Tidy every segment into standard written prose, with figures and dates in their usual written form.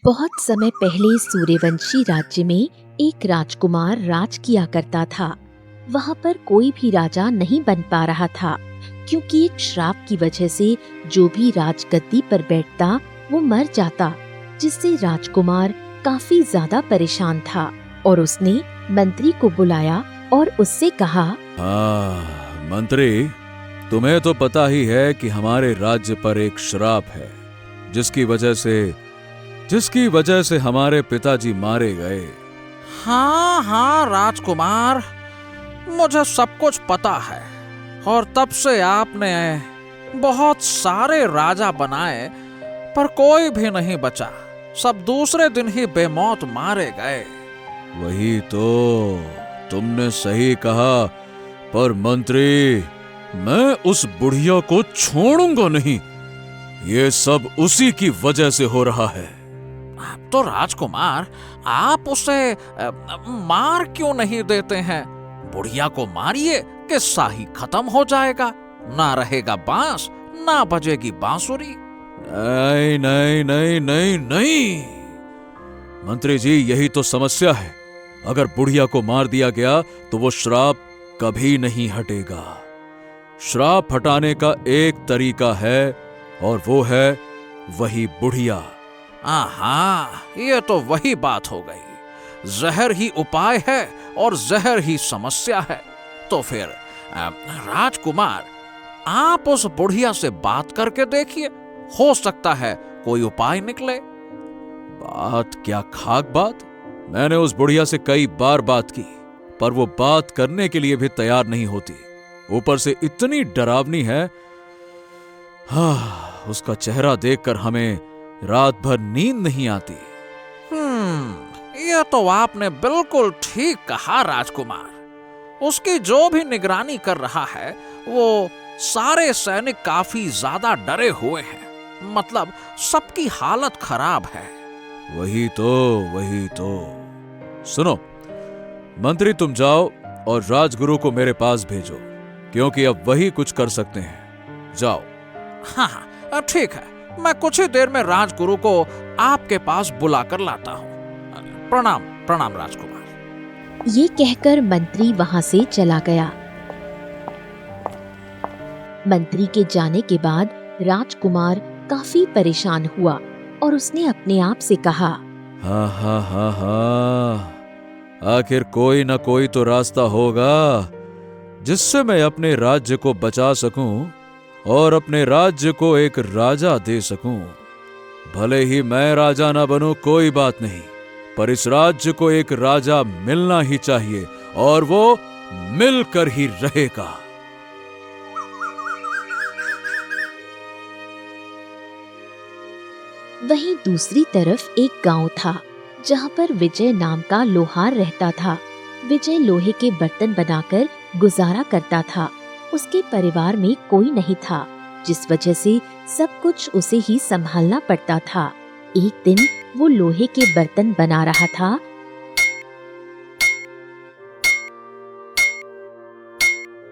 बहुत समय पहले सूर्यवंशी राज्य में एक राजकुमार राज किया करता था। वहाँ पर कोई भी राजा नहीं बन पा रहा था, क्योंकि एक श्राप की वजह से जो भी राजगद्दी पर बैठता वो मर जाता, जिससे राजकुमार काफी ज्यादा परेशान था और उसने मंत्री को बुलाया और उससे कहा, मंत्री, तुम्हें तो पता ही है कि हमारे राज्य पर एक श्राप है, जिसकी वजह से हमारे पिताजी मारे गए। हाँ राजकुमार, मुझे सब कुछ पता है और तब से आपने बहुत सारे राजा बनाए पर कोई भी नहीं बचा। सब दूसरे दिन ही बेमौत मारे गए। वही तो, तुमने सही कहा, पर मंत्री, मैं उस बुढ़िया को छोड़ूंगा नहीं। ये सब उसी की वजह से हो रहा है। तो राजकुमार, आप उसे मार क्यों नहीं देते हैं? बुढ़िया को मारिए, किस्सा ही खत्म हो जाएगा। ना रहेगा बांस, ना बजेगी बांसुरी। नहीं नहीं नहीं नहीं नहीं, मंत्री जी, यही तो समस्या है। अगर बुढ़िया को मार दिया गया तो वो श्राप कभी नहीं हटेगा। श्राप हटाने का एक तरीका है और वो है वही बुढ़िया। हाँ, ये तो वही बात हो गई। जहर ही उपाय है और जहर ही समस्या है। तो फिर राजकुमार, आप उस बुढ़िया से बात करके देखिए, हो सकता है कोई उपाय निकले। बात क्या खाक बात? मैंने उस बुढ़िया से कई बार बात की, पर वो बात करने के लिए भी तैयार नहीं होती। ऊपर से इतनी डरावनी है। उसका चेहरा देखकर हमें रात भर नींद नहीं आती। यह तो आपने बिल्कुल ठीक कहा राजकुमार। उसकी जो भी निगरानी कर रहा है, वो सारे सैनिक काफी ज्यादा डरे हुए हैं। मतलब सबकी हालत खराब है। वही तो। सुनो मंत्री, तुम जाओ और राजगुरु को मेरे पास भेजो, क्योंकि अब वही कुछ कर सकते हैं। जाओ। हाँ, ठीक है। मैं कुछ ही देर में राजगुरु को आपके पास बुलाकर लाता हूँ। प्रणाम राजकुमार। ये कहकर मंत्री वहाँ से चला गया। मंत्री के जाने के बाद राजकुमार काफी परेशान हुआ और उसने अपने आप से कहा, हाँ, आखिर कोई ना कोई तो रास्ता होगा जिससे मैं अपने राज्य को बचा सकूं और अपने राज्य को एक राजा दे सकूं। भले ही मैं राजा ना बनूं, कोई बात नहीं, पर इस राज्य को एक राजा मिलना ही चाहिए और वो मिलकर ही रहेगा। वहीं दूसरी तरफ एक गांव था, जहां पर विजय नाम का लोहार रहता था। विजय लोहे के बर्तन बनाकर गुजारा करता था। उसके परिवार में कोई नहीं था, जिस वजह से सब कुछ उसे ही संभालना पड़ता था। एक दिन वो लोहे के बर्तन बना रहा था।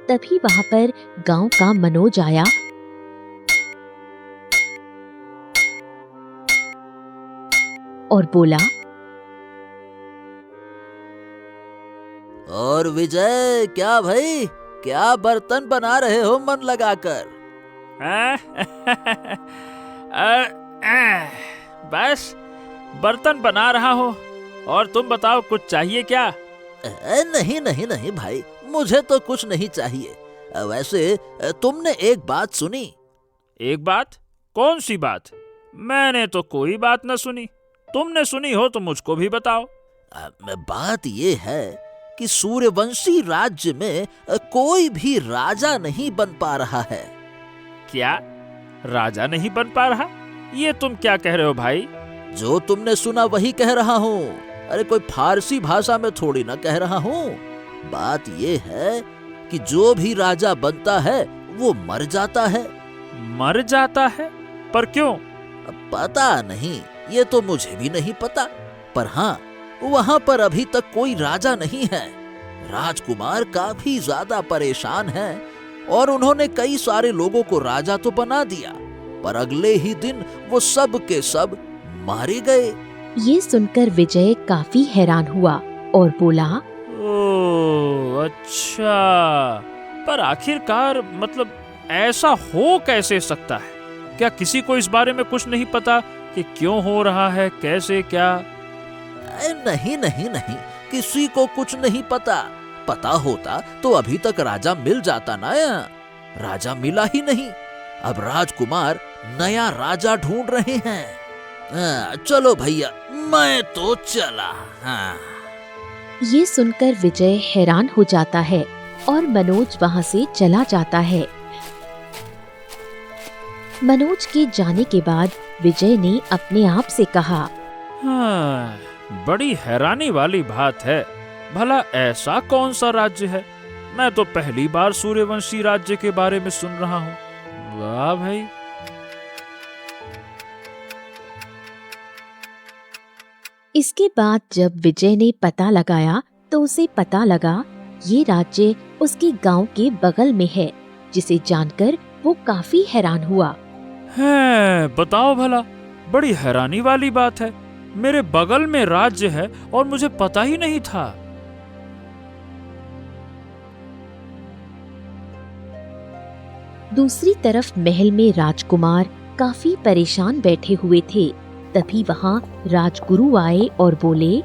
तभी वहाँ पर गांव का मनोज आया और बोला, और विजय, क्या भाई, क्या बर्तन बना रहे हो मन लगाकर? बस बर्तन बना रहा हो। और तुम बताओ, कुछ चाहिए क्या? नहीं भाई, मुझे तो कुछ नहीं चाहिए। वैसे तुमने एक बात सुनी? एक बात? कौन सी बात? मैंने तो कोई बात न सुनी। तुमने सुनी हो तो मुझको भी बताओ। बात ये है कि सूर्यवंशी राज्य में कोई भी राजा नहीं बन पा रहा है। क्या? राजा नहीं बन पा रहा? ये तुम क्या कह रहे हो भाई? जो तुमने सुना वही कह रहा हूँ। अरे कोई फारसी भाषा में थोड़ी ना कह रहा हूँ। बात ये है कि जो भी राजा बनता है वो मर जाता है। मर जाता है? पर क्यों? पता नहीं, ये तो मुझे भी नहीं पता। पर हाँ, वहाँ पर अभी तक कोई राजा नहीं है। राजकुमार काफी ज्यादा परेशान हैं और उन्होंने कई सारे लोगों को राजा तो बना दिया, पर अगले ही दिन वो सब के सब मारे गए। ये सुनकर विजय काफी हैरान हुआ और बोला, ओह अच्छा, पर आखिरकार मतलब ऐसा हो कैसे सकता है? क्या किसी को इस बारे में कुछ नहीं पता कि क्यों हो रहा है, कैसे, क्या? नहीं नहीं नहीं, किसी को कुछ नहीं पता। पता होता तो अभी तक राजा मिल जाता ना। राजा मिला ही नहीं। अब राजकुमार नया राजा ढूंढ रहे हैं। चलो भैया, मैं तो चला। हाँ। ये सुनकर विजय हैरान हो जाता है और मनोज वहाँ से चला जाता है। मनोज के जाने के बाद विजय ने अपने आप से कहा, हाँ, बड़ी हैरानी वाली बात है। भला ऐसा कौन सा राज्य है? मैं तो पहली बार सूर्यवंशी राज्य के बारे में सुन रहा हूँ। वाह भाई। इसके बाद जब विजय ने पता लगाया तो उसे पता लगा ये राज्य उसके गांव के बगल में है, जिसे जानकर वो काफी हैरान हुआ। है, बताओ भला, बड़ी हैरानी वाली बात है। मेरे बगल में राज्य है और मुझे पता ही नहीं था। दूसरी तरफ महल में राजकुमार काफी परेशान बैठे हुए थे। तभी वहाँ राजगुरु आए और बोले,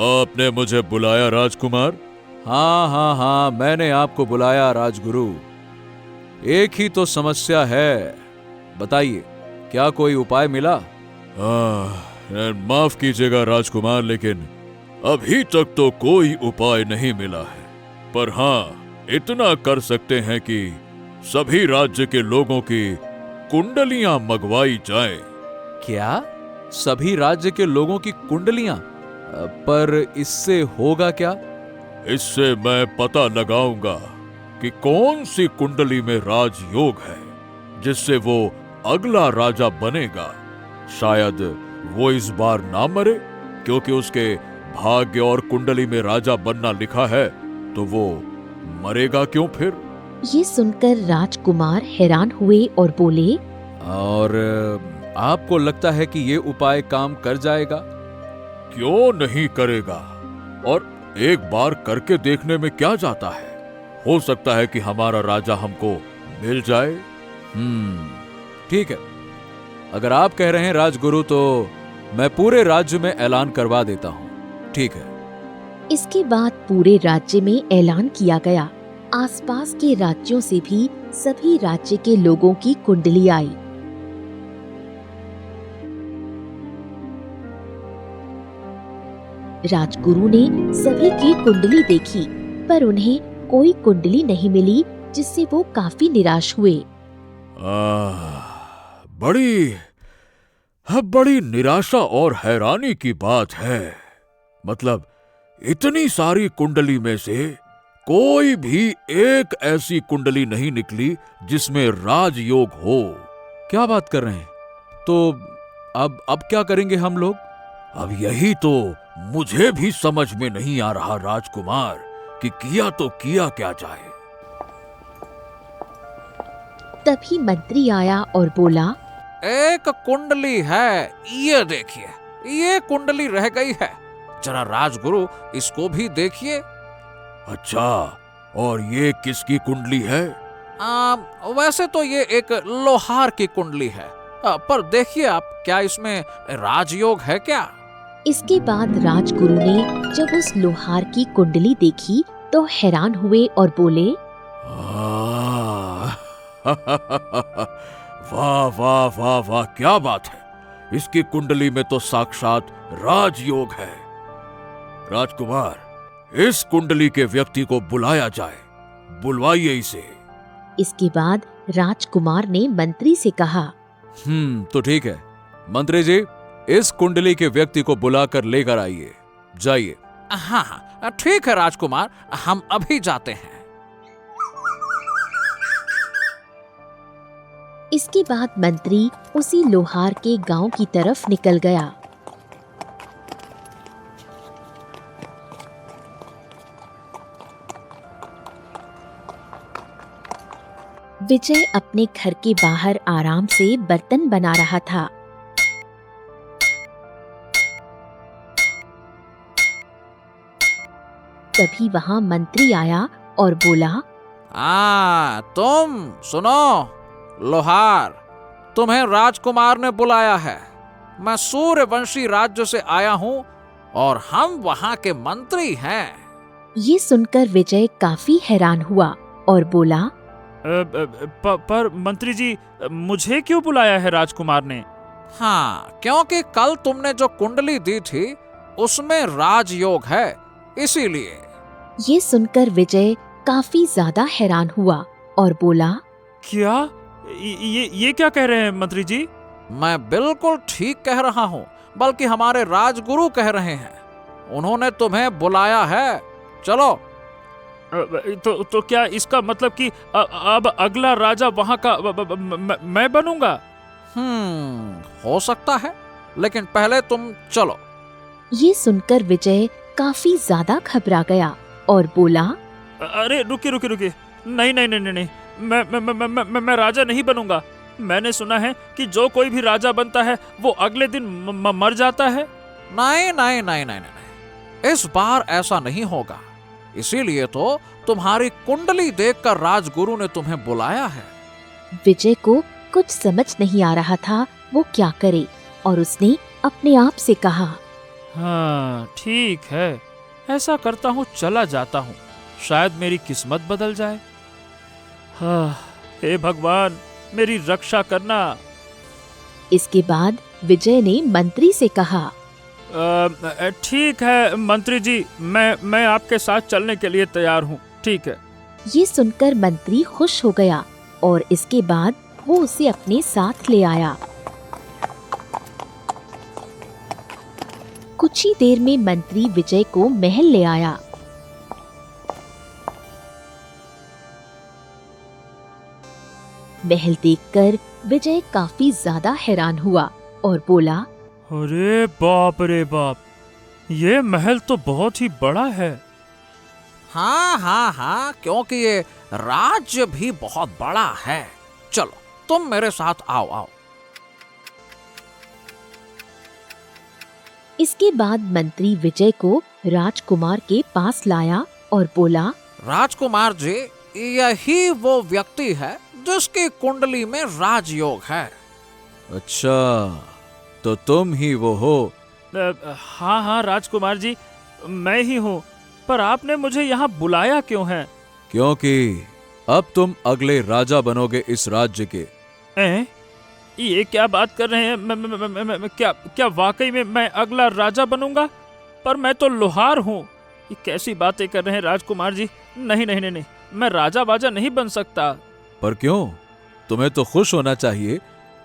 आपने मुझे बुलाया राजकुमार? हाँ हाँ हाँ, मैंने आपको बुलाया राजगुरु। एक ही तो समस्या है, बताइए क्या कोई उपाय मिला? माफ कीजिएगा राजकुमार, लेकिन अभी तक तो कोई उपाय नहीं मिला है। पर हाँ, इतना कर सकते हैं कि सभी राज्य के लोगों की कुंडलियां मंगवाई जाएं। क्या? सभी राज्य के लोगों की कुंडलियां? पर इससे होगा क्या? इससे मैं पता लगाऊंगा कि कौन सी कुंडली में राजयोग है, जिससे वो अगला राजा बनेगा। शायद वो इस बार ना मरे, क्योंकि उसके भाग्य और कुंडली में राजा बनना लिखा है, तो वो मरेगा क्यों फिर? ये सुनकर राजकुमार हैरान हुए और बोले, और आपको लगता है कि ये उपाय काम कर जाएगा? क्यों नहीं करेगा? और एक बार करके देखने में क्या जाता है? हो सकता है कि हमारा राजा हमको मिल जाए। ठीक है, अगर आप कह रहे हैं राजगुरु, तो मैं पूरे राज्य में ऐलान करवा देता हूँ। ठीक है। इसके बाद पूरे राज्य में ऐलान किया गया। आसपास के राज्यों से भी सभी राज्य के लोगों की कुंडली आई। राजगुरु ने सभी की कुंडली देखी, पर उन्हें कोई कुंडली नहीं मिली, जिससे वो काफी निराश हुए। बड़ी निराशा और हैरानी की बात है। मतलब इतनी सारी कुंडली में से कोई भी एक ऐसी कुंडली नहीं निकली जिसमें राजयोग हो। क्या बात कर रहे हैं? तो अब क्या करेंगे हम लोग? अब यही तो मुझे भी समझ में नहीं आ रहा राजकुमार, कि किया तो किया क्या जाए। तभी मंत्री आया और बोला, एक कुंडली है, ये देखिए, ये कुंडली रह गई है। जरा राजगुरु इसको भी देखिए। अच्छा, और ये किसकी कुंडली है? वैसे तो ये एक लोहार की कुंडली है, पर देखिए आप, क्या इसमें राजयोग है क्या? इसके बाद राजगुरु ने जब उस लोहार की कुंडली देखी तो हैरान हुए और बोले, वाह वाह वाह वाह, क्या बात है! इसकी कुंडली में तो साक्षात राजयोग है। राजकुमार, इस कुंडली के व्यक्ति को बुलाया जाए, बुलवाइए इसे। इसके बाद राजकुमार ने मंत्री से कहा, तो ठीक है मंत्री जी, इस कुंडली के व्यक्ति को बुलाकर लेकर आइए, जाइए। हाँ हाँ, ठीक है राजकुमार, हम अभी जाते हैं। इसके बाद मंत्री उसी लोहार के गांव की तरफ निकल गया। विजय अपने घर के बाहर आराम से बर्तन बना रहा था। तभी वहां मंत्री आया और बोला, तुम सुनो लोहार, तुम्हें राजकुमार ने बुलाया है। मैं सूर्यवंशी राज्य से आया हूँ और हम वहाँ के मंत्री हैं। ये सुनकर विजय काफी हैरान हुआ और बोला, पर मंत्री जी, मुझे क्यों बुलाया है राजकुमार ने? हाँ, क्योंकि कल तुमने जो कुंडली दी थी उसमें राजयोग है, इसीलिए। ये सुनकर विजय काफी ज्यादा हैरान हुआ और बोला, क्या? ये क्या कह रहे हैं मंत्री जी? मैं बिल्कुल ठीक कह रहा हूँ, बल्कि हमारे राजगुरु कह रहे हैं। उन्होंने तुम्हें बुलाया है, चलो। तो क्या इसका मतलब कि अब अगला राजा वहाँ का मैं बनूंगा? हो सकता है, लेकिन पहले तुम चलो। ये सुनकर विजय काफी ज्यादा घबरा गया और बोला, अरे रुकिए, नहीं, मैं राजा नहीं बनूंगा। मैंने सुना है कि जो कोई भी राजा बनता है वो अगले दिन मर जाता है। नहीं, इस बार ऐसा नहीं होगा। इसीलिए तो तुम्हारी कुंडली देखकर राजगुरु ने तुम्हें बुलाया है। विजय को कुछ समझ नहीं आ रहा था वो क्या करे, और उसने अपने आप से कहा, हाँ ठीक है, ऐसा करता हूँ, चला जाता हूँ, शायद मेरी किस्मत बदल जाए। हाँ, हे भगवान, मेरी रक्षा करना। इसके बाद विजय ने मंत्री से कहा, ठीक है मंत्री जी, मैं आपके साथ चलने के लिए तैयार हूँ, ठीक है। ये सुनकर मंत्री खुश हो गया और इसके बाद वो उसे अपने साथ ले आया। कुछ ही देर में मंत्री विजय को महल ले आया। महल देखकर विजय काफी ज्यादा हैरान हुआ और बोला, अरे बाप रे बाप, ये महल तो बहुत ही बड़ा है। हाँ, क्योंकि ये राज्य भी बहुत बड़ा है। चलो, तुम मेरे साथ आओ। इसके बाद मंत्री विजय को राजकुमार के पास लाया और बोला, राजकुमार जी, यही वो व्यक्ति है जिसकी कुंडली में राजयोग है। अच्छा, तो तुम ही वो हो? हाँ राजकुमार जी, मैं ही हूँ, पर आपने मुझे यहाँ बुलाया क्यों है? क्योंकि अब तुम अगले राजा बनोगे इस राज्य के। ये क्या बात कर रहे हैं? मैं क्या वाकई में मैं अगला राजा बनूंगा? पर मैं तो लोहार हूँ। ये कैसी बातें कर रहे हैं राजकुमार जी? नहीं, मैं राजा बाजा नहीं बन सकता। पर क्यों? तुम्हें तो खुश होना चाहिए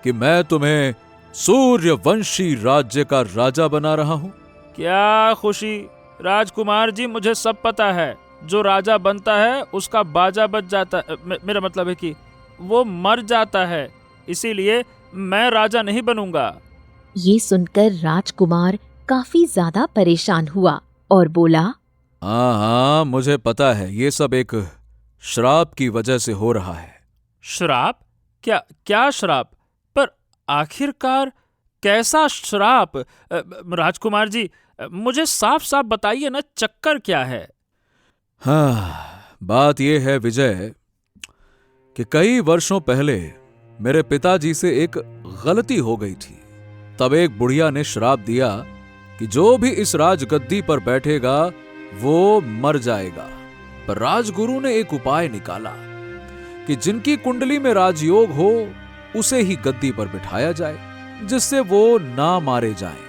कि मैं तुम्हें सूर्यवंशी राज्य का राजा बना रहा हूँ। क्या खुशी राजकुमार जी, मुझे सब पता है। जो राजा बनता है उसका बाजा बज जाता है, मेरा मतलब है कि वो मर जाता है, इसीलिए मैं राजा नहीं बनूंगा। ये सुनकर राजकुमार काफी ज्यादा परेशान हुआ और बोला, हाँ, मुझे पता है, ये सब एक श्राप की वजह से हो रहा है। श्राप? क्या श्राप? पर आखिरकार कैसा श्राप? राजकुमार जी, मुझे साफ साफ बताइए ना, चक्कर क्या है? हाँ, बात यह है विजय कि कई वर्षों पहले मेरे पिताजी से एक गलती हो गई थी। तब एक बुढ़िया ने श्राप दिया कि जो भी इस राजगद्दी पर बैठेगा वो मर जाएगा। पर राजगुरु ने एक उपाय निकाला कि जिनकी कुंडली में राजयोग हो उसे ही गद्दी पर बिठाया जाए, जिससे वो ना मारे जाएं।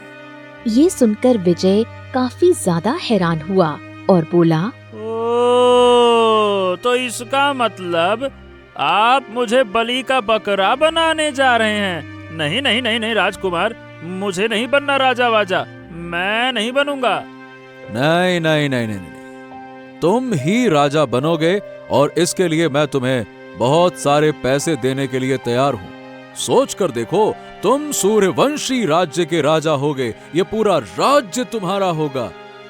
ये सुनकर विजय काफी ज्यादा हैरान हुआ और बोला, ओ, तो इसका मतलब आप मुझे बलि का बकरा बनाने जा रहे हैं? नहीं राजकुमार, मुझे नहीं बनना राजा वाजा, मैं नहीं बनूंगा। नहीं, तुम ही राजा बनोगे, और इसके लिए मैं तुम्हें बहुत सारे पैसे देने के लिए तैयार हूं। सोच कर देखो, तुम सूर्यवंशी राज्य के राजा होगे, ये पूरा राज्य तुम्हारा होगा,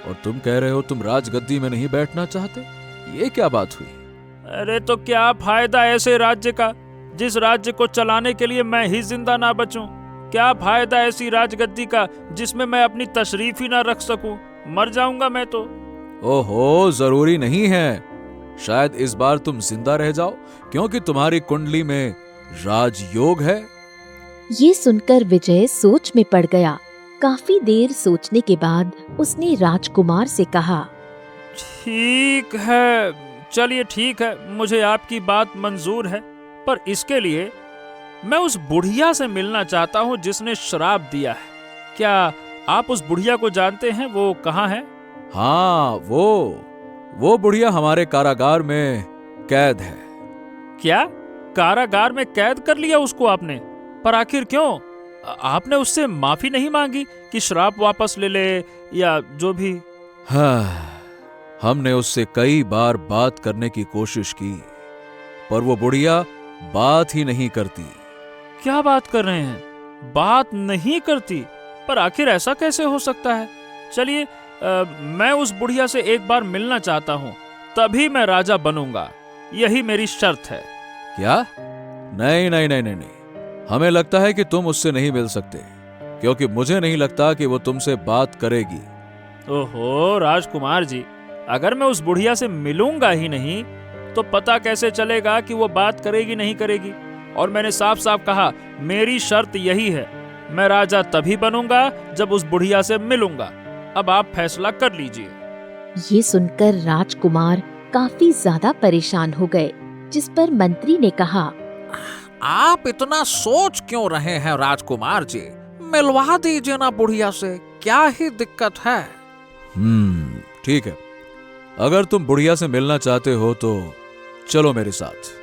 और तुम कह रहे हो तुम राजगद्दी में नहीं बैठना चाहते? ये क्या बात हुई? अरे तो क्या फायदा ऐसे राज्य का जिस राज्य को चलाने के लिए मैं ही जिंदा ना बचूं? क्या फायदा ऐसी राजगद्दी का जिसमें मैं अपनी तशरीफ ही ना रख सकूं? मर जाऊंगा मैं तो। ओहो, जरूरी नहीं है। शायद इस बार तुम जिंदा रह जाओ, क्योंकि तुम्हारी कुंडली में राजयोग है। ये सुनकर विजय सोच में पड़ गया। काफी देर सोचने के बाद उसने राजकुमार से कहा, ठीक है, चलिए ठीक है, मुझे आपकी बात मंजूर है, पर इसके लिए मैं उस बुढ़िया से मिलना चाहता हूँ जिसने श्राप दिया है। क्या आप उस बुढ़िया को जानते हैं? वो कहाँ है? हाँ, वो बुढ़िया हमारे कारागार में कैद है। क्या कारागार में कैद कर लिया उसको आपने? पर आखिर क्यों? आपने उससे माफी नहीं मांगी कि श्राप वापस ले ले या जो भी? हाँ, हमने उससे कई बार बात करने की कोशिश की, पर वो बुढ़िया बात ही नहीं करती। क्या बात कर रहे हैं? बात नहीं करती? पर आखिर ऐसा कैसे हो सकता है? चलिए, मैं उस बुढ़िया से एक बार मिलना चाहता हूँ, तभी मैं राजा बनूंगा। यही मेरी शर्त है। क्या? नहीं नहीं नहीं नहीं नहीं, हमें लगता है कि तुम उससे नहीं मिल सकते, क्योंकि मुझे नहीं लगता कि वो तुमसे बात करेगी। ओहो राजकुमार जी, अगर मैं उस बुढ़िया से मिलूंगा ही नहीं तो पता कैसे चलेगा कि वो बात करेगी नहीं करेगी? और मैंने साफ साफ कहा, मेरी शर्त यही है, मैं राजा तभी बनूंगा जब उस बुढ़िया से मिलूंगा। अब आप फैसला कर लीजिए। ये सुनकर राजकुमार काफी ज्यादा परेशान हो गए, जिस पर मंत्री ने कहा, आप इतना सोच क्यों रहे हैं राजकुमार जी? मिलवा दीजिए ना बुढ़िया से, क्या ही दिक्कत है? ठीक है, अगर तुम बुढ़िया से मिलना चाहते हो तो चलो मेरे साथ।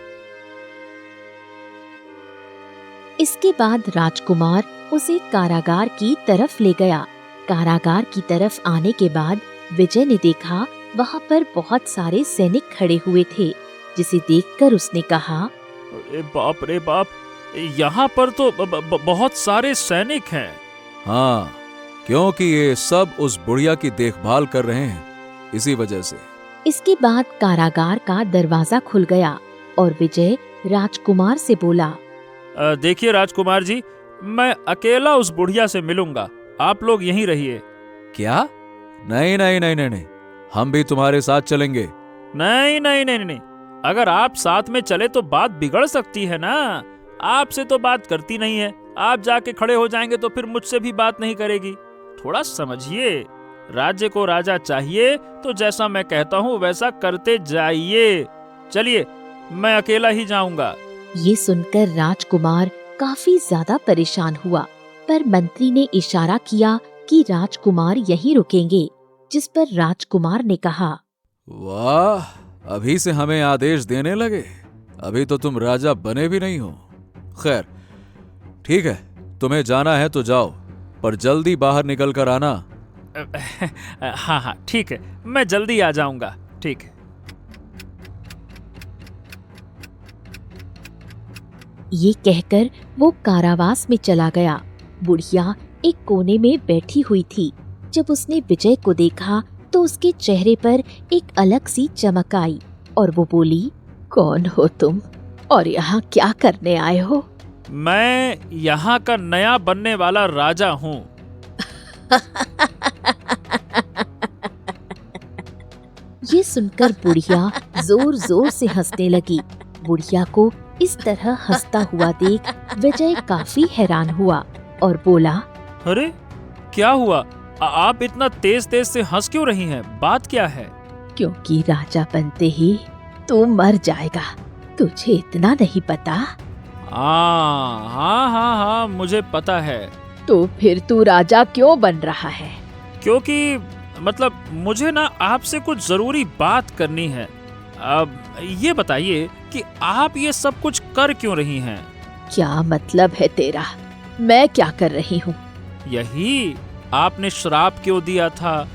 इसके बाद राजकुमार उसे कारागार की तरफ ले गया। कारागार की तरफ आने के बाद विजय ने देखा वहाँ पर बहुत सारे सैनिक खड़े हुए थे, जिसे देखकर उसने कहा, अरे बाप रे बाप, यहाँ पर तो बहुत सारे सैनिक हैं। हाँ, क्योंकि ये सब उस बुढ़िया की देखभाल कर रहे हैं, इसी वजह से। इसके बाद कारागार का दरवाजा खुल गया और विजय राजकुमार से बोला, देखिए राजकुमार जी, मैं अकेला उस बुढ़िया से मिलूंगा, आप लोग यहीं रहिए। क्या? नहीं नहीं नहीं नहीं नहीं, हम भी तुम्हारे साथ चलेंगे। नहीं नहीं नहीं नहीं, अगर आप साथ में चले तो बात बिगड़ सकती है ना। आपसे तो बात करती नहीं है, आप जाके खड़े हो जाएंगे तो फिर मुझसे भी बात नहीं करेगी। थोड़ा समझिए, राज्य को राजा चाहिए तो जैसा मैं कहता हूँ वैसा करते जाइए। चलिए, मैं अकेला ही जाऊंगा। ये सुनकर राजकुमार काफी ज्यादा परेशान हुआ, पर मंत्री ने इशारा किया कि राजकुमार यहीं रुकेंगे, जिस पर राजकुमार ने कहा, वाह, अभी से हमें आदेश देने लगे? अभी तो तुम राजा बने भी नहीं हो। खैर ठीक है, तुम्हें जाना है तो जाओ, पर जल्दी बाहर निकल कर आना। हाँ हाँ ठीक है, मैं जल्दी आ जाऊंगा। ठीक है। ये कहकर वो कारावास में चला गया। बुढ़िया एक कोने में बैठी हुई थी। जब उसने विजय को देखा तो उसके चेहरे पर एक अलग सी चमक आई और वो बोली, कौन हो तुम और यहाँ क्या करने आए हो? मैं यहाँ का नया बनने वाला राजा हूँ। ये सुनकर बुढ़िया जोर जोर से हंसने लगी। बुढ़िया को इस तरह हंसता हुआ देख विजय काफी हैरान हुआ और बोला, अरे क्या हुआ? आप इतना तेज तेज से हंस क्यों रही हैं? बात क्या है? क्योंकि राजा बनते ही तू मर जाएगा, तुझे इतना नहीं पता? हाँ हाँ हाँ हाँ, मुझे पता है। तो फिर तू राजा क्यों बन रहा है? क्योंकि मतलब मुझे ना आपसे कुछ जरूरी बात करनी है। अब ये बताइए कि आप ये सब कुछ कर क्यों रही हैं? क्या मतलब है तेरा? मैं क्या कर रही हूँ? यही, आपने श्राप क्यों दिया था?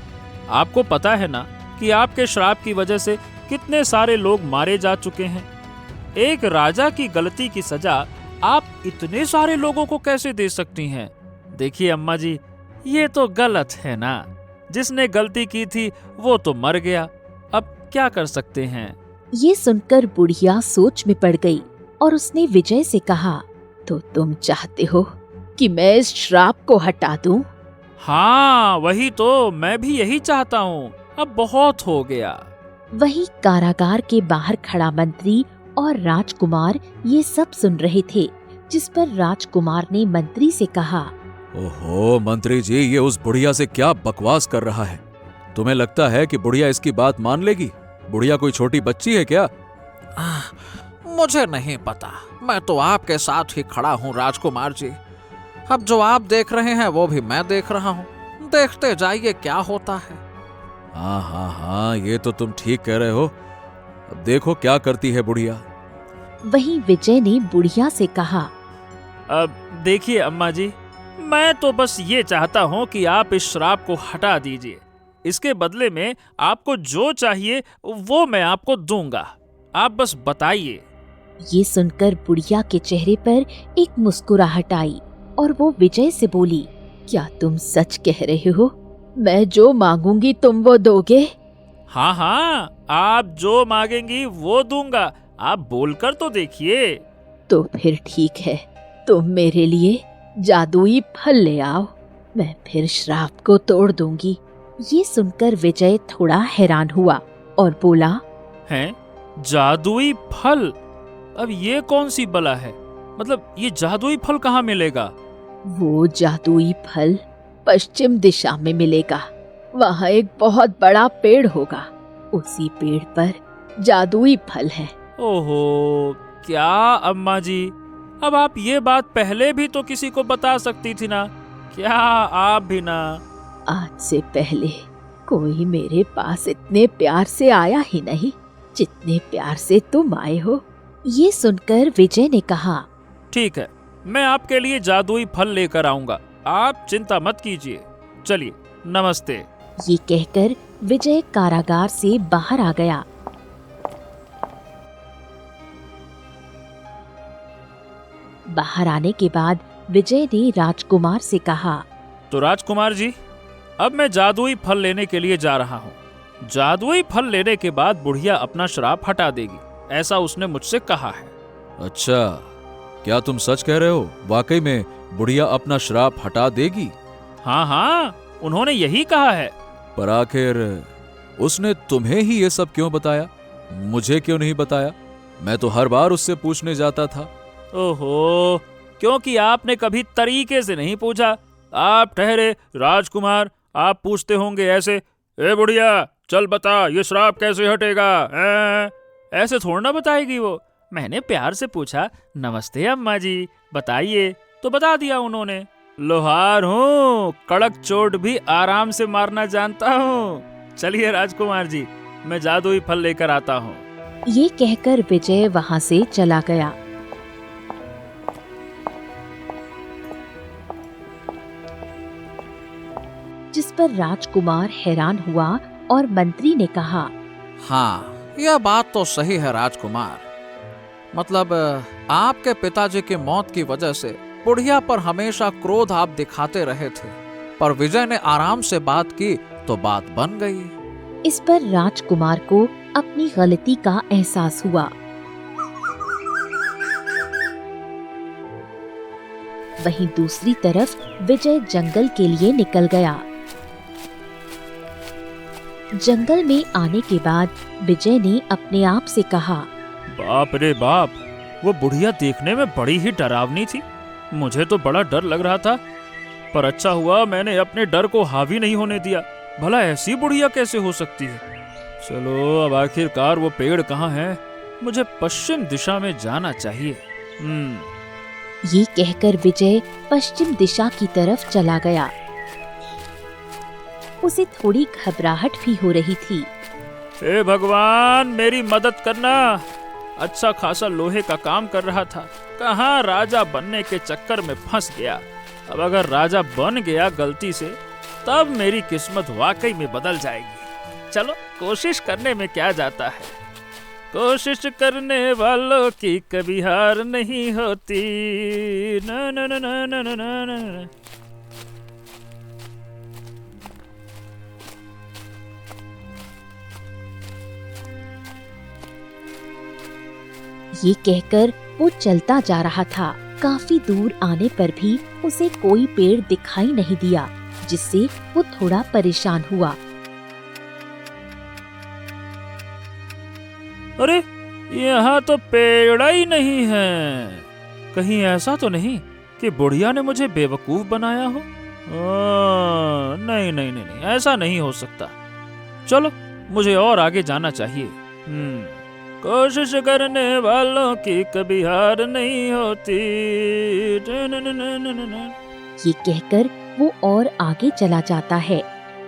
आपको पता है ना कि आपके श्राप की वजह से कितने सारे लोग मारे जा चुके हैं। एक राजा की गलती की सजा आप इतने सारे लोगों को कैसे दे सकती हैं? देखिए अम्मा जी, ये तो गलत है ना। जिसने गलती की थी वो तो मर गया, अब क्या कर सकते हैं। ये सुनकर बुढ़िया सोच में पड़ गई और उसने विजय से कहा, तो तुम चाहते हो कि मैं इस श्राप को हटा दूं? हाँ वही तो, मैं भी यही चाहता हूँ। अब बहुत हो गया। वही कारागार के बाहर खड़ा मंत्री और राजकुमार ये सब सुन रहे थे, जिस पर राजकुमार ने मंत्री से कहा, ओहो मंत्री जी, ये उस बुढ़िया से क्या बकवास कर रहा है? तुम्हें लगता है कि बुढ़िया इसकी बात मान लेगी? बुढ़िया कोई छोटी बच्ची है क्या? मुझे नहीं पता, मैं तो आपके साथ ही खड़ा हूँ राजकुमार जी। अब जो आप देख रहे हैं वो भी मैं देख रहा हूँ। देखते जाइए क्या होता है। हाँ, ये तो तुम ठीक कह रहे हो। अब देखो क्या करती है बुढ़िया। वहीं विजय ने बुढ़िया से कहा, अब देखिए अम्मा जी, मैं तो बस ये चाहता हूँ कि आप इस श्राप को हटा दीजिए। इसके बदले में आपको जो चाहिए वो मैं आपको दूंगा। आप बस बताइए। ये सुनकर बुढ़िया के चेहरे पर एक मुस्कुराहट आई और वो विजय से बोली, क्या तुम सच कह रहे हो? मैं जो मांगूंगी तुम वो दोगे? हाँ, आप जो मांगेंगी वो दूंगा। आप बोलकर तो देखिए। तो फिर ठीक है, तुम मेरे लिए जादुई फल ले आओ, मैं फिर श्राप को तोड़ दूंगी। ये सुनकर विजय थोड़ा हैरान हुआ और बोला, हैं? जादुई फल? अब ये कौन सी बला है? मतलब ये जादुई फल कहाँ मिलेगा? वो जादुई फल पश्चिम दिशा में मिलेगा। वहाँ एक बहुत बड़ा पेड़ होगा, उसी पेड़ पर जादुई फल है। ओहो, क्या अम्मा जी, अब आप ये बात पहले भी तो किसी को बता सकती थी ना। क्या आप भी ना? आज से पहले कोई मेरे पास इतने प्यार से आया ही नहीं जितने प्यार से तुम आए हो। ये सुनकर विजय ने कहा, ठीक है, मैं आपके लिए जादुई फल लेकर आऊंगा। आप चिंता मत कीजिए। चलिए, नमस्ते। ये कहकर विजय कारागार से बाहर आ गया। बाहर आने के बाद विजय ने राजकुमार से कहा, तो राजकुमार जी, अब मैं जादुई फल लेने के लिए जा रहा हूँ। जादुई फल लेने के बाद बुढ़िया अपना श्राप हटा देगी, ऐसा उसने मुझसे कहा है। अच्छा, क्या तुम सच कह रहे हो? वाकई में बुढ़िया अपना श्राप हटा देगी? हाँ, उन्होंने यही कहा है। पर आखिर उसने तुम्हें ही ये सब क्यों बताया? मुझे क्यों नहीं बताया? मैं तो हर बार उससे पूछने जाता था। ओहो, क्योंकि आपने कभी तरीके से नहीं पूछा। आप ठहरे राजकुमार, आप पूछते होंगे ऐसे, ए बुढ़िया चल बता ये श्राप कैसे हटेगा? ऐसे थोड़ा ना बताएगी वो। मैंने प्यार से पूछा, नमस्ते अम्मा जी, बताइए, तो बता दिया उन्होंने। लोहार हूँ, कड़क चोट भी आराम से मारना जानता हूँ। चलिए राजकुमार जी, मैं जादुई फल लेकर आता हूँ। ये कहकर विजय वहाँ से चला गया। जिस पर राजकुमार हैरान हुआ और मंत्री ने कहा, हाँ, यह बात तो सही है राजकुमार। मतलब आपके पिताजी की मौत की वजह से बुढ़िया पर हमेशा क्रोध आप दिखाते रहे थे, पर विजय ने आराम से बात की तो बात बन गई। इस पर राजकुमार को अपनी गलती का एहसास हुआ। वहीं दूसरी तरफ विजय जंगल के लिए निकल गया। जंगल में आने के बाद विजय ने अपने आप से कहा, बाप रे बाप, वो बुढ़िया देखने में बड़ी ही डरावनी थी। मुझे तो बड़ा डर लग रहा था, पर अच्छा हुआ मैंने अपने डर को हावी नहीं होने दिया। भला ऐसी बुढ़िया कैसे हो सकती है? चलो, अब आखिरकार वो पेड़ कहाँ है? मुझे पश्चिम दिशा में जाना चाहिए। ये कहकर विजय पश्चिम दिशा की तरफ चला गया। उसे थोड़ी घबराहट भी हो रही थी। हे भगवान, मेरी मदद करना। अच्छा खासा लोहे का काम कर रहा था, कहाँ राजा बनने के चक्कर में फंस गया। अब अगर राजा बन गया गलती से, तब मेरी किस्मत वाकई में बदल जाएगी। चलो, कोशिश करने में क्या जाता है। कोशिश करने वालों की कभी हार नहीं होती। ना ना ना ना ना ना ना ना। ये कहकर वो चलता जा रहा था। काफी दूर आने पर भी उसे कोई पेड़ दिखाई नहीं दिया, जिससे वो थोड़ा परेशान हुआ। अरे यहाँ तो पेड़ ही नहीं है। कहीं ऐसा तो नहीं कि बुढ़िया ने मुझे बेवकूफ बनाया हो? नहीं नहीं नहीं नहीं, ऐसा नहीं हो सकता। चलो मुझे और आगे जाना चाहिए। कोशिश करने वालों की कभी हार नहीं होती। ये कहकर वो और आगे चला जाता है।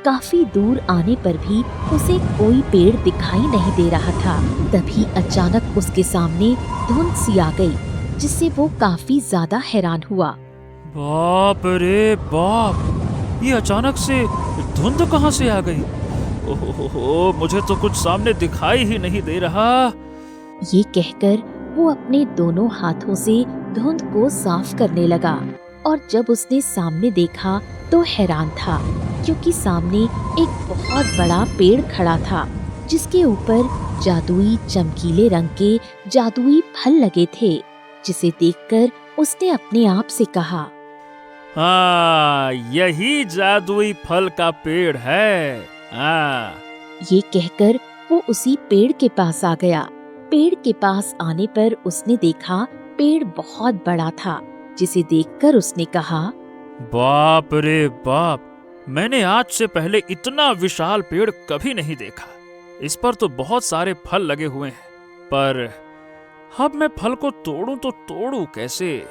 काफी दूर आने पर भी उसे कोई पेड़ दिखाई नहीं दे रहा था। तभी अचानक उसके सामने धुंध सी आ गई, जिससे वो काफी ज्यादा हैरान हुआ। बाप रे बाप, ये अचानक से धुंध कहाँ से आ गई? ओहो, मुझे तो कुछ सामने दिखाई ही नहीं दे रहा। ये कहकर वो अपने दोनों हाथों से धुंध को साफ करने लगा, और जब उसने सामने देखा तो हैरान था, क्योंकि सामने एक बहुत बड़ा पेड़ खड़ा था, जिसके ऊपर जादुई चमकीले रंग के जादुई फल लगे थे, जिसे देखकर उसने अपने आप से कहा, हाँ, यही जादुई फल का पेड़ है। हाँ। ये कहकर वो उसी पेड़ के पास आ गया। पेड़ के पास आने पर उसने देखा पेड़ बहुत बड़ा था, जिसे देखकर उसने कहा, बाप रे बाप, मैंने आज से पहले इतना विशाल पेड़ कभी नहीं देखा। इस पर तो बहुत सारे फल लगे हुए हैं, पर अब मैं फल को तोड़ूं तो तोड़ूं कैसे?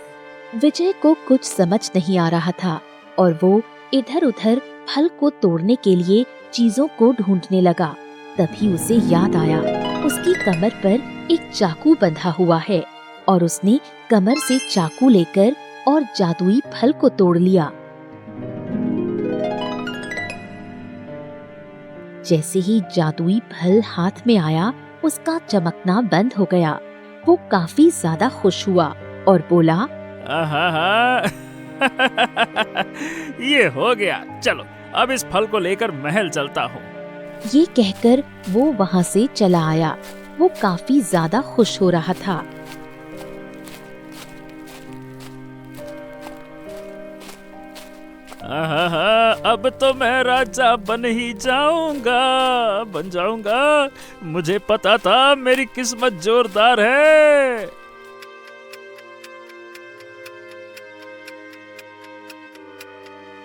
विजय को कुछ समझ नहीं आ रहा था, और वो इधर उधर फल को तोड़ने के लिए चीजों को ढूंढने लगा। तभी उसे याद आया, उसकी कमर पर एक चाकू बंधा हुआ है, और उसने कमर से चाकू लेकर और जादुई फल को तोड़ लिया। जैसे ही जादुई फल हाथ में आया, उसका चमकना बंद हो गया। वो काफी ज्यादा खुश हुआ और बोला, आहा ये हो गया। चलो अब इस फल को लेकर महल चलता हूँ। ये कहकर वो वहाँ से चला आया। वो काफी ज्यादा खुश हो रहा था। आहा, अब तो मैं राजा बन जाऊंगा। मुझे पता था मेरी किस्मत जोरदार है।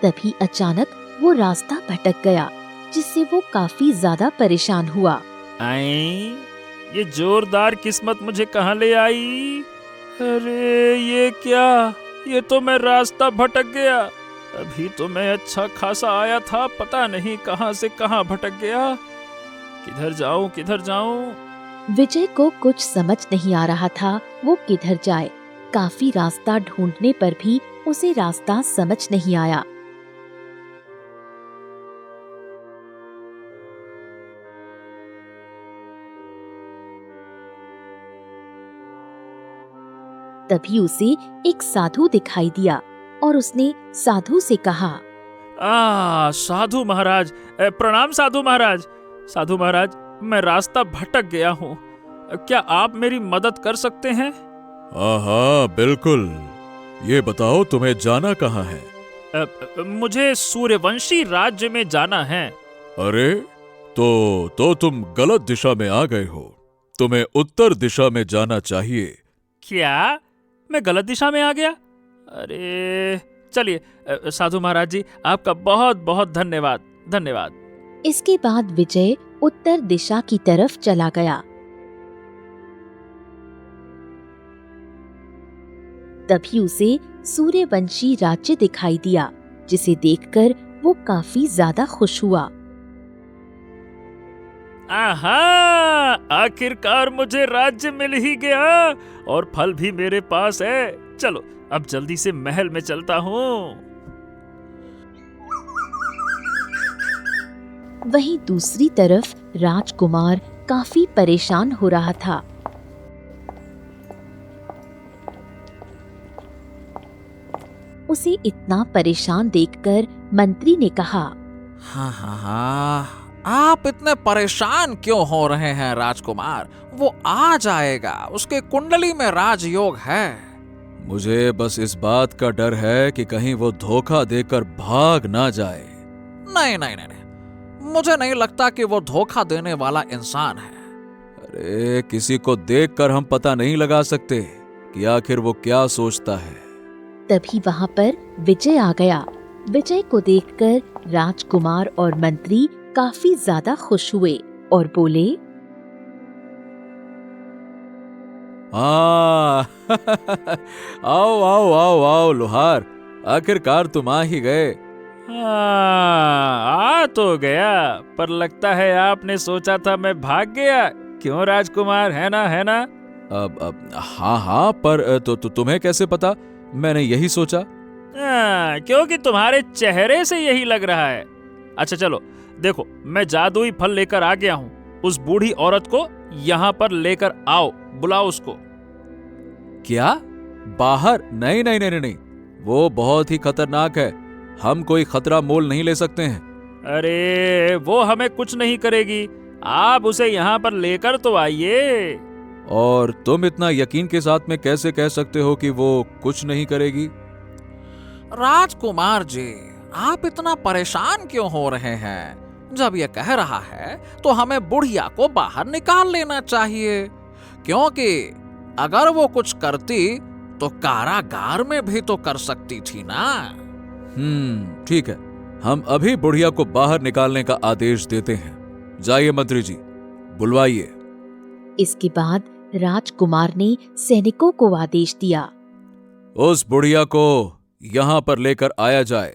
तभी अचानक वो रास्ता भटक गया, जिससे वो काफी ज्यादा परेशान हुआ। आई, ये जोरदार किस्मत मुझे कहाँ ले आई? अरे ये क्या? ये तो मैं रास्ता भटक गया। अभी तो मैं अच्छा खासा आया था, पता नहीं कहाँ से कहाँ भटक गया। किधर जाऊं? विजय को कुछ समझ नहीं आ रहा था वो किधर जाए। काफी रास्ता ढूंढने पर भी उसे रास्ता समझ नहीं आया। तभी उसे एक साधु दिखाई दिया, और उसने साधु से कहा, साधु महाराज, प्रणाम साधु महाराज। साधु महाराज, मैं रास्ता भटक गया हूँ, क्या आप मेरी मदद कर सकते हैं? हाँ बिल्कुल, ये बताओ तुम्हें जाना कहाँ है? मुझे सूर्यवंशी राज्य में जाना है। अरे तो तुम गलत दिशा में आ गए हो। तुम्हें उत्तर दिशा में जाना चाहिए। क्या मैं गलत दिशा में आ गया? अरे चलिए साधु महाराज जी, आपका बहुत बहुत धन्यवाद। इसके बाद विजय उत्तर दिशा की तरफ चला गया। तभी उसे सूर्यवंशी राज्य दिखाई दिया, जिसे देखकर वो काफी ज्यादा खुश हुआ। आहा, आखिरकार मुझे राज्य मिल ही गया और फल भी मेरे पास है। चलो अब जल्दी से महल में चलता हूँ। वहीं दूसरी तरफ राजकुमार काफी परेशान हो रहा था। उसे इतना परेशान देखकर मंत्री ने कहा, हाँ, आप इतने परेशान क्यों हो रहे हैं राजकुमार? वो आ जाएगा, उसके कुंडली में राजयोग है। मुझे बस इस बात का डर है कि कहीं वो धोखा देकर भाग ना जाए। नहीं नहीं नहीं नहीं, मुझे नहीं लगता कि वो धोखा देने वाला इंसान है। अरे किसी को देखकर हम पता नहीं लगा सकते कि आखिर वो क्या सोचता है। तभी वहां पर विजय आ गया। विजय को देखकर राजकुमार और मंत्री काफी ज्यादा खुश हुए और बोले, हाँ आओ आओ आओ आओ लोहार, आखिरकार तुम आ ही गए। आ तो गया, पर लगता है आपने सोचा था मैं भाग गया। क्यों राजकुमार, है ना, है ना? अब हाँ हाँ, पर तो तुम्हें कैसे पता? मैंने यही सोचा। क्योंकि तुम्हारे चेहरे से यही लग रहा है। अच्छा चलो देखो, मैं जादुई फल लेकर आ गया हूँ। उस बूढ़ी औरत को यहाँ पर लेकर आओ, बुलाओ उसको। क्या? बाहर? नहीं नहीं नहीं नहीं, वो बहुत ही खतरनाक है। हम कोई खतरा मोल नहीं ले सकते हैं। अरे वो हमें कुछ नहीं करेगी, आप उसे यहाँ पर लेकर तो आइए। और तुम इतना यकीन के साथ में कैसे कह सकते हो कि वो कुछ नहीं करेगी? राजकुमार जी, आप इतना परेशान क्यों हो रहे हैं? जब ये कह रहा है तो हमें बुढ़िया को बाहर निकाल लेना चाहिए, क्योंकि अगर वो कुछ करती तो कारागार में भी तो कर सकती थी ना। ठीक है, हम अभी बुढ़िया को बाहर निकालने का आदेश देते हैं। जाइए मंत्री जी, बुलवाइए। इसके बाद राजकुमार ने सैनिकों को आदेश दिया, उस बुढ़िया को यहां पर लेकर आया जाए।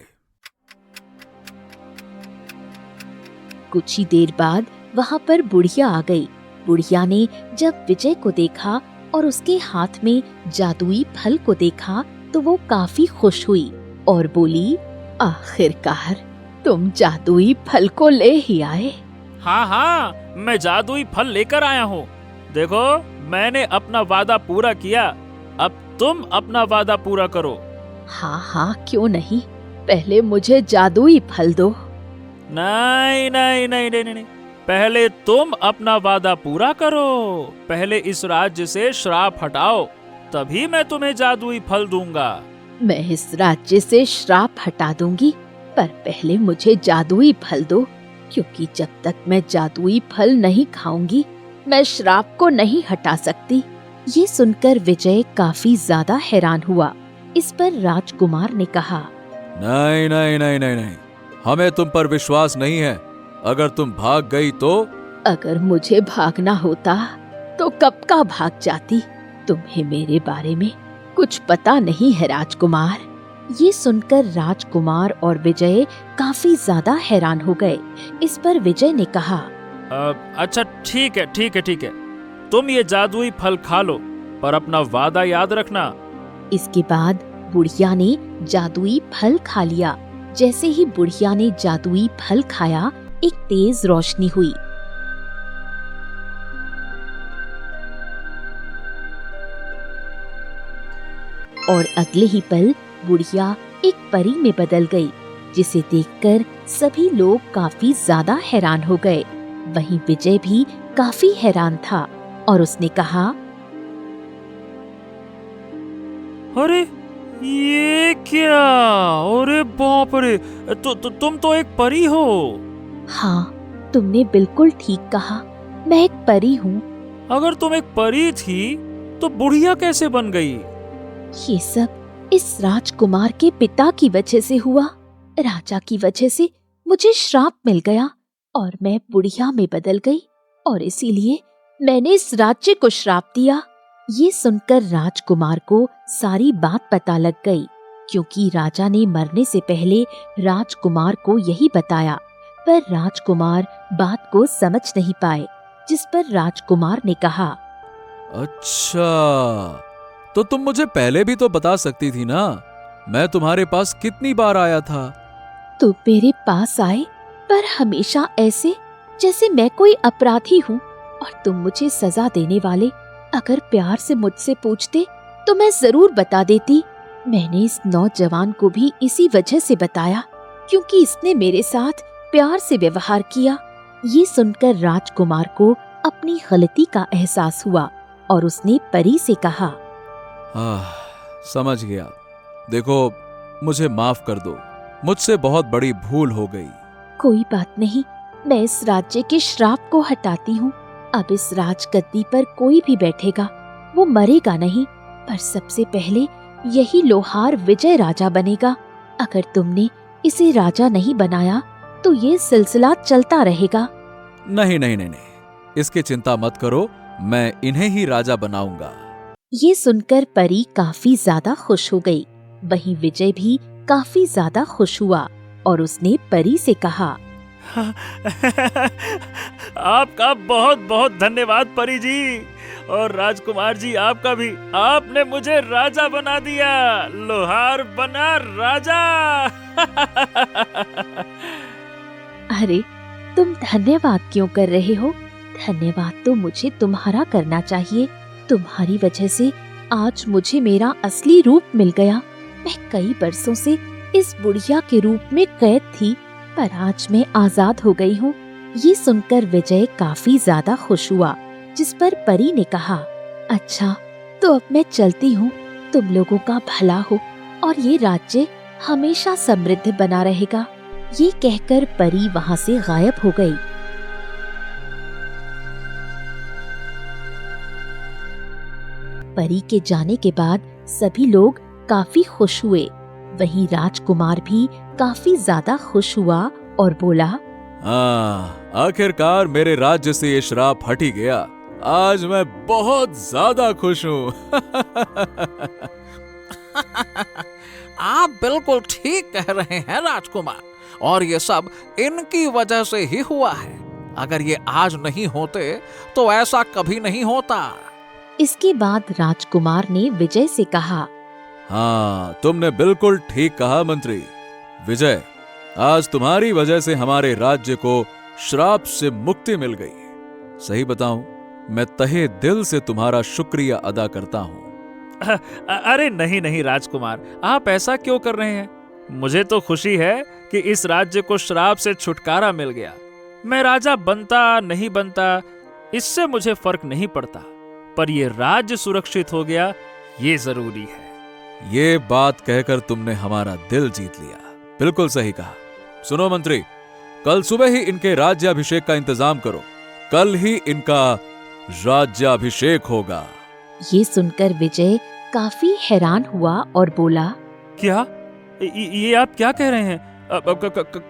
कुछ ही देर बाद वहां पर बुढ़िया आ गई। बुढ़िया ने जब विजय को देखा और उसके हाथ में जादुई फल को देखा तो वो काफी खुश हुई और बोली, आखिरकार तुम जादुई फल को ले ही आए। हाँ हाँ, मैं जादुई फल लेकर आया हूँ। देखो, मैंने अपना वादा पूरा किया, अब तुम अपना वादा पूरा करो। हाँ हाँ, क्यों नहीं, पहले मुझे जादुई फल दो। नहीं नहीं नहीं नहीं नहीं, पहले तुम अपना वादा पूरा करो। पहले इस राज्य से श्राप हटाओ, तभी मैं तुम्हें जादुई फल दूंगा। मैं इस राज्य से श्राप हटा दूंगी, पर पहले मुझे जादुई फल दो, क्योंकि जब तक मैं जादुई फल नहीं खाऊंगी मैं श्राप को नहीं हटा सकती। ये सुनकर विजय काफी ज्यादा हैरान हुआ। इस पर राजकुमार ने कहा, नहीं नहीं नहीं नहीं नहीं, हमें तुम पर विश्वास नहीं है। अगर तुम भाग गई तो? अगर मुझे भागना होता तो कब का भाग जाती। तुम्हें मेरे बारे में कुछ पता नहीं है राजकुमार। ये सुनकर राजकुमार और विजय काफी ज्यादा हैरान हो गए। इस पर विजय ने कहा, अच्छा ठीक है ठीक है ठीक है, तुम ये जादुई फल खा लो, पर अपना वादा याद रखना। इसके बाद बुढ़िया ने जादुई फल खा लिया। जैसे ही बुढ़िया ने जादुई फल खाया, एक तेज रोशनी हुई। और अगले ही पल बुढ़िया एक परी में बदल गई, जिसे देखकर सभी लोग काफी ज्यादा हैरान हो गए। वहीं विजय भी काफी हैरान था और उसने कहा, अरे ये क्या? अरे बाप रे, तुम तो एक परी हो। हाँ, तुमने बिल्कुल ठीक कहा, मैं एक परी हूँ। अगर तुम एक परी थी तो बुढ़िया कैसे बन गई? ये सब इस राजकुमार के पिता की वजह से हुआ। राजा की वजह से मुझे श्राप मिल गया और मैं बुढ़िया में बदल गई, और इसीलिए मैंने इस राज्य को श्राप दिया। ये सुनकर राजकुमार को सारी बात पता लग गई, क्योंकि राजा ने मरने से पहले राजकुमार को यही बताया, पर राजकुमार बात को समझ नहीं पाए। जिस पर राजकुमार ने कहा, अच्छा, तो तुम मुझे पहले भी तो बता सकती थी ना। मैं तुम्हारे पास कितनी बार आया था। तुम मेरे पास आए, पर हमेशा ऐसे जैसे मैं कोई अपराधी हूँ और तुम मुझे सजा देने वाले। अगर प्यार से मुझसे पूछते तो मैं जरूर बता देती। मैंने इस नौजवान को भी इसी वजह से बताया, क्योंकि इसने मेरे साथ प्यार से व्यवहार किया। ये सुनकर राजकुमार को अपनी गलती का एहसास हुआ और उसने परी से कहा, समझ गया। देखो, मुझे माफ कर दो, मुझसे बहुत बड़ी भूल हो गई। कोई बात नहीं, मैं इस राज्य के श्राप को हटाती हूँ। अब इस राजगद्दी पर कोई भी बैठेगा, वो मरेगा नहीं, पर सबसे पहले यही लोहार विजय राजा बनेगा। अगर तुमने इसे राजा नहीं बनाया तो ये सिलसिला चलता रहेगा। नहीं नहीं नहीं नहीं, इसकी चिंता मत करो, मैं इन्हें ही राजा बनाऊंगा। ये सुनकर परी काफी ज्यादा खुश हो गई। वहीं विजय भी काफी ज्यादा खुश हुआ और उसने परी से कहा, आपका बहुत बहुत धन्यवाद परी जी, और राजकुमार जी आपका भी। आपने मुझे राजा बना दिया, लोहार बना राजा। अरे तुम धन्यवाद क्यों कर रहे हो? धन्यवाद तो मुझे तुम्हारा करना चाहिए। तुम्हारी वजह से आज मुझे मेरा असली रूप मिल गया। मैं कई बरसों से इस बुढ़िया के रूप में कैद थी, पर आज मैं आजाद हो गई हूँ। ये सुनकर विजय काफी ज्यादा खुश हुआ, जिस पर परी ने कहा, अच्छा तो अब मैं चलती हूँ। तुम लोगों का भला हो और ये राज्य हमेशा समृद्ध बना रहेगा। ये कहकर परी वहाँ से गायब हो गई। परी के जाने के बाद सभी लोग काफी खुश हुए। वहीं राजकुमार भी काफी ज्यादा खुश हुआ और बोला, आखिरकार मेरे राज्य से ये श्राप हट ही गया। आज मैं बहुत ज्यादा खुश हूँ। आप बिल्कुल ठीक कह रहे हैं राजकुमार, और ये सब इनकी वजह से ही हुआ है। अगर ये आज नहीं होते तो ऐसा कभी नहीं होता। इसके बाद राजकुमार ने विजय से कहा, हाँ, तुमने बिल्कुल ठीक कहा मंत्री। विजय, आज तुम्हारी वजह से हमारे राज्य को श्राप से मुक्ति मिल गई। सही बताऊं, मैं तहे दिल से तुम्हारा शुक्रिया अदा करता हूँ। अरे नहीं नहीं राजकुमार, आप ऐसा क्यों कर रहे हैं? मुझे तो खुशी है कि इस राज्य को श्राप से छुटकारा मिल गया। मैं राजा बनता नहीं बनता, इससे मुझे फर्क नहीं पड़ता, पर ये राज्य सुरक्षित हो गया, ये जरूरी है। ये बात कहकर तुमने हमारा दिल जीत लिया। बिल्कुल सही कहा। सुनो मंत्री, कल सुबह ही इनके राज्याभिषेक का इंतजाम करो। कल ही इनका राज्याभिषेक होगा। ये सुनकर विजय काफी हैरान हुआ और बोला, क्या? ये आप क्या कह रहे हैं?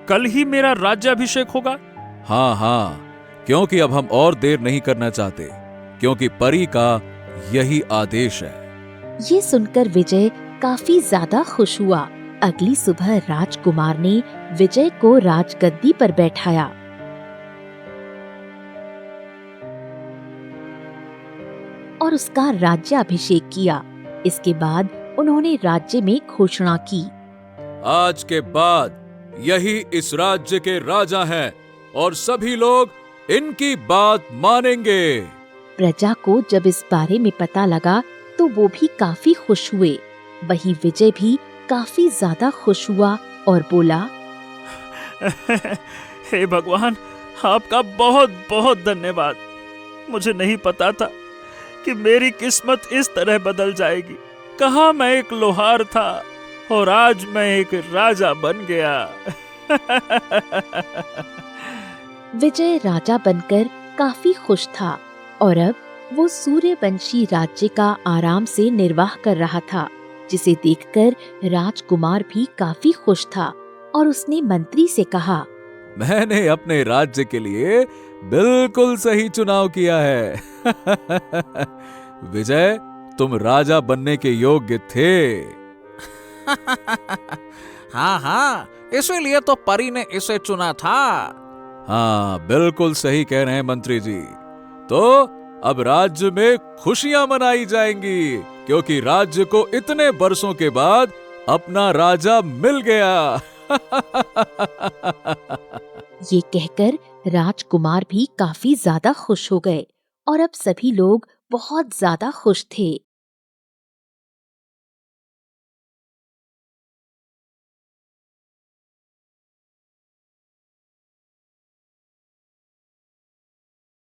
कल ही मेरा राज्याभिषेक होगा? हाँ हाँ, क्योंकि अब हम और देर नहीं करना चाहते, क्योंकि परी का यही आदेश है। ये सुनकर विजय काफी ज्यादा खुश हुआ। अगली सुबह राजकुमार ने विजय को राजगद्दी पर बैठाया। और उसका राज्याभिषेक किया। इसके बाद उन्होंने राज्य में घोषणा की, आज के बाद यही इस राज्य के राजा हैं और सभी लोग इनकी बात मानेंगे। प्रजा को जब इस बारे में पता लगा तो वो भी काफी खुश हुए। वहीं विजय भी काफी ज्यादा खुश हुआ और बोला, हे भगवान, आपका बहुत बहुत धन्यवाद। मुझे नहीं पता था कि मेरी किस्मत इस तरह बदल जाएगी। कहाँ मैं एक लोहार था और आज मैं एक राजा बन गया। विजय राजा बनकर काफी खुश था और अब वो सूर्यवंशी राज्य का आराम से निर्वाह कर रहा था, जिसे देखकर राजकुमार भी काफी खुश था और उसने मंत्री से कहा, मैंने अपने राज्य के लिए बिल्कुल सही चुनाव किया है। विजय, तुम राजा बनने के योग्य थे। हाँ हाँ, इसीलिए तो परी ने इसे चुना था। हाँ, बिल्कुल सही कह रहे हैं मंत्री जी। तो अब राज्य में खुशियां मनाई जाएंगी, क्योंकि राज्य को इतने बरसों के बाद अपना राजा मिल गया। ये कहकर राजकुमार भी काफी ज्यादा खुश हो गए और अब सभी लोग बहुत ज्यादा खुश थे।